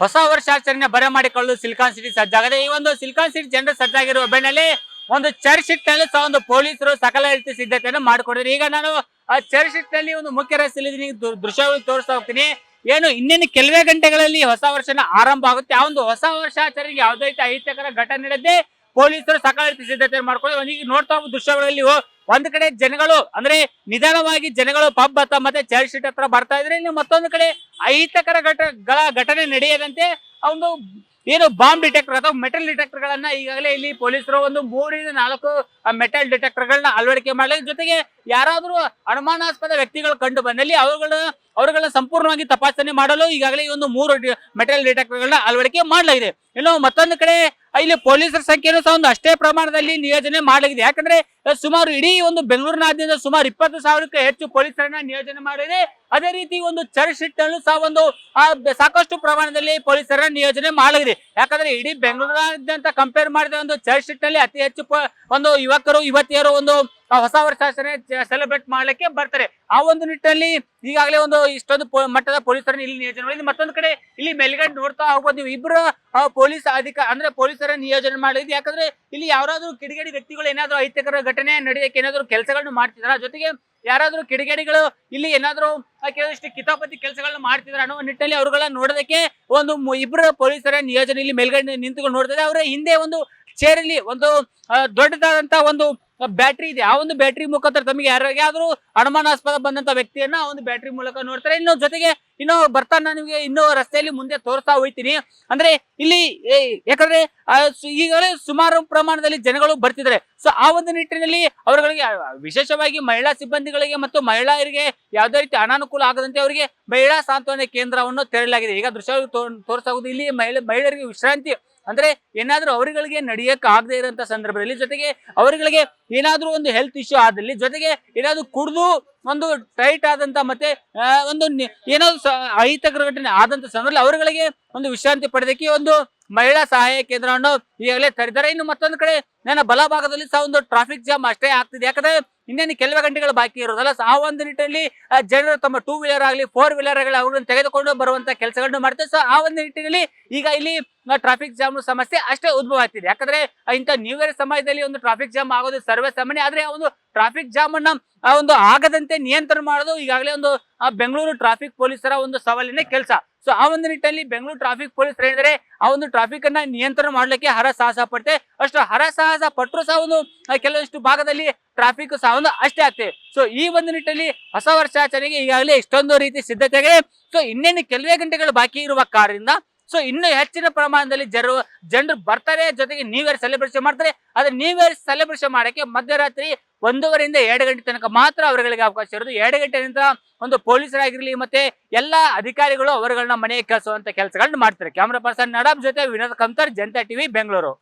ಹೊಸ ವರ್ಷಾಚರಣೆ ಬರ ಮಾಡಿಕೊಳ್ಳಲು ಸಿಲಿಕಾನ್ ಸಿಟಿ ಸಜ್ಜಾಗಿದೆ. ಈ ಒಂದು ಸಿಲಿಕಾನ್ ಸಿಟಿ ಜನರು ಸಜ್ಜಾಗಿರುವ ಬೆನ್ನಲ್ಲೇ ಒಂದು ಚರ್ಚ್ ನಲ್ಲಿ ಸಹ ಒಂದು ಪೊಲೀಸರು ಸಕಲ ರೀತಿಯ ಸಿದ್ಧತೆಯನ್ನು ಮಾಡಿಕೊಂಡಿದ್ದಾರೆ. ಈಗ ನಾನು ಆ ಚರ್ಚ್ ನಲ್ಲಿ ಒಂದು ಮುಖ್ಯ ರಸ್ತೆಯಲ್ಲಿ ದೃಶ್ಯಗಳು ತೋರಿಸ್ತಾ ಹೋಗ್ತೀನಿ. ಏನು ಇನ್ನೇನು ಕೆಲವೇ ಗಂಟೆಗಳಲ್ಲಿ ಹೊಸ ವರ್ಷನ ಆರಂಭ ಆಗುತ್ತೆ. ಆ ಒಂದು ಹೊಸ ವರ್ಷಾಚರಣೆಗೆ ಯಾವುದೇ ರೀತಿ ಅಹಿತಕರ ಘಟನೆ ನಡೆದೇ ಪೊಲೀಸರು ಸಕಲ ರೀತಿ ಸಿದ್ಧತೆ ಮಾಡ್ಕೊಂಡು ಈಗ ನೋಡ್ತಾ ಹೋಗುವ ದೃಶ್ಯಗಳಲ್ಲಿ ಒಂದ್ ಕಡೆ ಜನಗಳು ಅಂದ್ರೆ ನಿಧಾನವಾಗಿ ಜನಗಳು ಪಬ್ ಹತ್ತ ಮತ್ತೆ ಚರ್ಚ್ ಶೀಟ್ ಹತ್ರ ಬರ್ತಾ ಇದ್ರೆ, ಇನ್ನು ಮತ್ತೊಂದು ಕಡೆ ಅಹಿತಕರ ಘಟನೆ ನಡೆಯದಂತೆ ಆ ಒಂದು ಏನು ಬಾಂಬ್ ಡಿಟೆಕ್ಟರ್ ಅಥವಾ ಮೆಟಲ್ ಡಿಟೆಕ್ಟರ್ ಗಳನ್ನ ಈಗಾಗಲೇ ಇಲ್ಲಿ ಪೊಲೀಸರು ಒಂದು 3 ರಿಂದ 4 ಮೆಟಲ್ ಡಿಟೆಕ್ಟರ್ ಗಳನ್ನ ಅಳವಡಿಕೆ ಮಾಡಲಿ. ಜೊತೆಗೆ ಯಾರಾದ್ರೂ ಅನುಮಾನಾಸ್ಪದ ವ್ಯಕ್ತಿಗಳು ಕಂಡು ಬಂದಲ್ಲಿ ಅವರುಗಳನ್ನ ಸಂಪೂರ್ಣವಾಗಿ ತಪಾಸಣೆ ಮಾಡಲು ಈಗಾಗಲೇ ಈ ಒಂದು 3 ಮೆಟಲ್ ಡಿಟೆಕ್ಟರ್ ಗಳನ್ನ ಅಳವಡಿಕೆ ಮಾಡಲಾಗಿದೆ. ಇನ್ನು ಮತ್ತೊಂದು ಕಡೆ ಇಲ್ಲಿ ಪೊಲೀಸರ ಸಂಖ್ಯೆಯನ್ನು ಸಹ ಒಂದು ಅಷ್ಟೇ ಪ್ರಮಾಣದಲ್ಲಿ ನಿಯೋಜನೆ ಮಾಡಲಾಗಿದೆ. ಯಾಕಂದ್ರೆ ಸುಮಾರು ಇಡೀ ಒಂದು ಬೆಂಗಳೂರಿನಾದ್ಯಂತ ಸುಮಾರು 20,000ಕ್ಕೂ ಹೆಚ್ಚು ಪೊಲೀಸರನ್ನ ನಿಯೋಜನೆ ಮಾಡಿದೆ. ಅದೇ ರೀತಿ ಒಂದು ಚರ್ಚ್ ಶೀಟ್ ನಲ್ಲೂ ಸಹ ಒಂದು ಸಾಕಷ್ಟು ಪ್ರಮಾಣದಲ್ಲಿ ಪೊಲೀಸರನ್ನ ನಿಯೋಜನೆ ಮಾಡಲಾಗಿದೆ. ಯಾಕಂದ್ರೆ ಇಡೀ ಬೆಂಗಳೂರಿನಾದ್ಯಂತ ಕಂಪೇರ್ ಮಾಡಿದ ಒಂದು ಚರ್ಚ್ ಶೀಟ್ ನಲ್ಲಿ ಅತಿ ಹೆಚ್ಚು ಒಂದು ಯುವಕರು ಯುವತಿಯರು ಒಂದು ಹೊಸ ವರ್ಷಾಚರಣೆ ಸೆಲೆಬ್ರೇಟ್ ಮಾಡ್ಲಿಕ್ಕೆ ಬರ್ತಾರೆ. ಆ ಒಂದು ನಿಟ್ಟಿನಲ್ಲಿ ಈಗಾಗಲೇ ಒಂದು ಇಷ್ಟೊಂದು ಮಟ್ಟದ ಪೊಲೀಸರನ್ನ ಇಲ್ಲಿ ನಿಯೋಜನೆ ಮಾಡಿದೆ. ಮತ್ತೊಂದು ಕಡೆ ಇಲ್ಲಿ ಮೇಲ್ಗಡೆ ನೋಡ್ತಾ ಹೋಗ್ಬೋದು ನೀವು, ಇಬ್ಬರು ಪೊಲೀಸ್ ಅಂದ್ರೆ ಪೊಲೀಸರ ನಿಯೋಜನೆ ಮಾಡಿದ್ವಿ. ಯಾಕಂದ್ರೆ ಇಲ್ಲಿ ಯಾರಾದ್ರೂ ಕಿಡಿಗೇಡಿ ವ್ಯಕ್ತಿಗಳು ಏನಾದ್ರು ಅಹಿತಕರ ಘಟನೆ ನಡೆಯಕ್ಕೆ ಏನಾದ್ರು ಕೆಲಸಗಳನ್ನ ಮಾಡ್ತಿದಾರ, ಜೊತೆಗೆ ಯಾರಾದ್ರೂ ಕಿಡಿಗೇಡಿಗಳು ಇಲ್ಲಿ ಏನಾದ್ರು ಕೆಲವಷ್ಟು ಕಿತಾಪತಿ ಕೆಲಸಗಳನ್ನ ಮಾಡ್ತಿದಾರೆ ಅನ್ನೋ ನಿಟ್ಟಿನಲ್ಲಿ ಅವ್ರುಗಳನ್ನ ನೋಡೋದಕ್ಕೆ ಒಂದು ಇಬ್ಬರು ಪೊಲೀಸರ ನಿಯೋಜನೆ ಇಲ್ಲಿ ಮೇಲ್ಗಡೆ ನಿಂತುಕೊಂಡು ನೋಡ್ತಿದ್ದಾರೆ. ಅವರ ಹಿಂದೆ ಒಂದು ಚೇರಲ್ಲಿ ಒಂದು ದೊಡ್ಡದಾದಂತ ಒಂದು ಬ್ಯಾಟ್ರಿ ಇದೆ. ಆ ಒಂದು ಬ್ಯಾಟ್ರಿ ಮುಖಾಂತರ ತಮಗೆ ಯಾರಿಗಾದ್ರೂ ಅನುಮಾನಾಸ್ಪದ ಬಂದಂತ ವ್ಯಕ್ತಿಯನ್ನ ಆ ಒಂದು ಬ್ಯಾಟ್ರಿ ಮೂಲಕ ನೋಡ್ತಾರೆ. ಇನ್ನು ಜೊತೆಗೆ ಇನ್ನು ಬರ್ತಾ ನಿಮಗೆ ಇನ್ನೂ ರಸ್ತೆಯಲ್ಲಿ ಮುಂದೆ ತೋರಿಸ್ತಾ ಹೋಗ್ತೀನಿ. ಅಂದ್ರೆ ಇಲ್ಲಿ ಯಾಕಂದ್ರೆ ಈಗಾಗಲೇ ಸುಮಾರು ಪ್ರಮಾಣದಲ್ಲಿ ಜನಗಳು ಬರ್ತಿದ್ದಾರೆ. ಸೊ ಆ ಒಂದು ನಿಟ್ಟಿನಲ್ಲಿ ಅವರುಗಳಿಗೆ ವಿಶೇಷವಾಗಿ ಮಹಿಳಾ ಸಿಬ್ಬಂದಿಗಳಿಗೆ ಮತ್ತು ಮಹಿಳೆಯರಿಗೆ ಯಾವುದೇ ರೀತಿ ಅನಾನುಕೂಲ ಆಗದಂತೆ ಅವರಿಗೆ ಮಹಿಳಾ ಸಾಂತ್ವನ ಕೇಂದ್ರವನ್ನು ತೆರಲಾಗಿದೆ. ಈಗ ದೃಶ್ಯ ತೋರಿಸಾಗುವುದು ಇಲ್ಲಿ ಮಹಿಳೆಯರಿಗೆ ವಿಶ್ರಾಂತಿ ಅಂದ್ರೆ ಏನಾದ್ರೂ ಅವರುಗಳಿಗೆ ನಡೆಯಕ್ಕೆ ಆಗದೆ ಇರೋಂತ ಸಂದರ್ಭದಲ್ಲಿ, ಜೊತೆಗೆ ಅವರುಗಳಿಗೆ ಏನಾದ್ರೂ ಒಂದು ಹೆಲ್ತ್ ಇಶ್ಯೂ ಆದಲ್ಲಿ, ಜೊತೆಗೆ ಏನಾದ್ರು ಕುಡಿದು ಒಂದು ಟೈಟ್ ಆದಂತ ಮತ್ತೆ ಒಂದು ಏನಾದ್ರು ಅಹಿತಕರ ಘಟನೆ ಆದಂತ ಸಂದರ್ಭದಲ್ಲಿ ಅವರುಗಳಿಗೆ ಒಂದು ವಿಶ್ರಾಂತಿ ಪಡೆದಕ್ಕೆ ಒಂದು ಮಹಿಳಾ ಸಹಾಯ ಕೇಂದ್ರವನ್ನು ಈಗಾಗಲೇ ತೆರೆದಿದ್ದಾರೆ. ಇನ್ನು ಮತ್ತೊಂದು ಕಡೆ ನನ್ನ ಬಲಭಾಗದಲ್ಲಿ ಸಹ ಒಂದು ಟ್ರಾಫಿಕ್ ಜಾಮ್ ಅಷ್ಟೇ ಆಗ್ತಿದೆ. ಯಾಕಂದ್ರೆ ಇನ್ನೇನು ಕೆಲವೇ ಗಂಟೆಗಳು ಬಾಕಿ ಇರೋದಲ್ಲ. ಆ ಒಂದು ನಿಟ್ಟಿನಲ್ಲಿ ಜನರು ತಮ್ಮ 2 ವೀಲರ್ ಆಗಲಿ 4 ವೀಲರ್ ಆಗಲಿ ಅವುಗಳನ್ನು ತೆಗೆದುಕೊಂಡು ಬರುವಂತ ಕೆಲಸಗಳನ್ನು ಮಾಡ್ತಾರೆ. ಸೊ ಆ ಒಂದು ನಿಟ್ಟಿನಲ್ಲಿ ಈಗ ಇಲ್ಲಿ ಟ್ರಾಫಿಕ್ ಜಾಮ್ ಸಮಸ್ಯೆ ಅಷ್ಟೇ ಉದ್ಭವ ಆಗ್ತಿದೆ. ಯಾಕಂದ್ರೆ ಇಂಥ ನ್ಯೂ ಇಯರ್ ಸಮಯದಲ್ಲಿ ಒಂದು ಟ್ರಾಫಿಕ್ ಜಾಮ್ ಆಗೋದು ಸರ್ವೇ ಸಾಮಾನ್ಯ. ಆದ್ರೆ ಆ ಒಂದು ಟ್ರಾಫಿಕ್ ಜಾಮ್ ಅನ್ನ ಒಂದು ಆಗದಂತೆ ನಿಯಂತ್ರಣ ಮಾಡೋದು ಈಗಾಗಲೇ ಒಂದು ಬೆಂಗಳೂರು ಟ್ರಾಫಿಕ್ ಪೊಲೀಸರ ಒಂದು ಸವಾಲಿನ ಕೆಲಸ. ಸೊ ಆ ಒಂದು ನಿಟ್ಟಿನಲ್ಲಿ ಬೆಂಗಳೂರು ಟ್ರಾಫಿಕ್ ಪೊಲೀಸರು ಏನಿದ್ದಾರೆ ಆ ಒಂದು ಟ್ರಾಫಿಕ್ ಅನ್ನ ನಿಯಂತ್ರಣ ಮಾಡ್ಲಿಕ್ಕೆ ಹರಸಾಹಸ ಪಡ್ತೆ. ಅಷ್ಟು ಹರಸಾಹಸ ಪಟ್ಟರು ಸಹ ಒಂದು ಕೆಲವಷ್ಟು ಭಾಗದಲ್ಲಿ ಟ್ರಾಫಿಕ್ ಸಹ ಒಂದು ಅಷ್ಟೇ ಆಗ್ತದೆ. ಸೊ ಈ ಒಂದು ನಿಟ್ಟಿನಲ್ಲಿ ಹೊಸ ವರ್ಷಾಚರಣೆಗೆ ಈಗಾಗಲೇ ಇಷ್ಟೊಂದು ರೀತಿ ಸಿದ್ಧತೆಗೆ ಸೊ ಇನ್ನೇನು ಕೆಲವೇ ಗಂಟೆಗಳು ಬಾಕಿ ಇರುವ ಕಾರಣದಿಂದ ಸೊ ಇನ್ನು ಹೆಚ್ಚಿನ ಪ್ರಮಾಣದಲ್ಲಿ ಜನರು ಬರ್ತಾರೆ. ಜೊತೆಗೆ ನ್ಯೂ ಇಯರ್ ಸೆಲೆಬ್ರೇಷನ್ ಮಾಡ್ತಾರೆ. ಆದ್ರೆ ನ್ಯೂ ಇಯರ್ ಸೆಲೆಬ್ರೇಷನ್ ಮಾಡಕ್ಕೆ ಮಧ್ಯರಾತ್ರಿ 1:30 ರಿಂದ 2 ಗಂಟೆ ತನಕ ಮಾತ್ರ ಅವರುಗಳಿಗೆ ಅವಕಾಶ ಇರೋದು. 2 ಗಂಟೆ ನಂತರ ಒಂದು ಪೊಲೀಸರಾಗಿರ್ಲಿ ಮತ್ತೆ ಎಲ್ಲಾ ಅಧಿಕಾರಿಗಳು ಅವರುಗಳನ್ನ ಮನೆಗೆ ಕಳಿಸುವಂತ ಕೆಲಸಗಳನ್ನ ಮಾಡ್ತಾರೆ. ಕ್ಯಾಮರಾ ಪರ್ಸನ್ ನಡಾಬ್ ಜೊತೆ ವಿನೋದ್ ಕಂತರ್, ಜನತಾ ಟಿವಿ, ಬೆಂಗಳೂರು.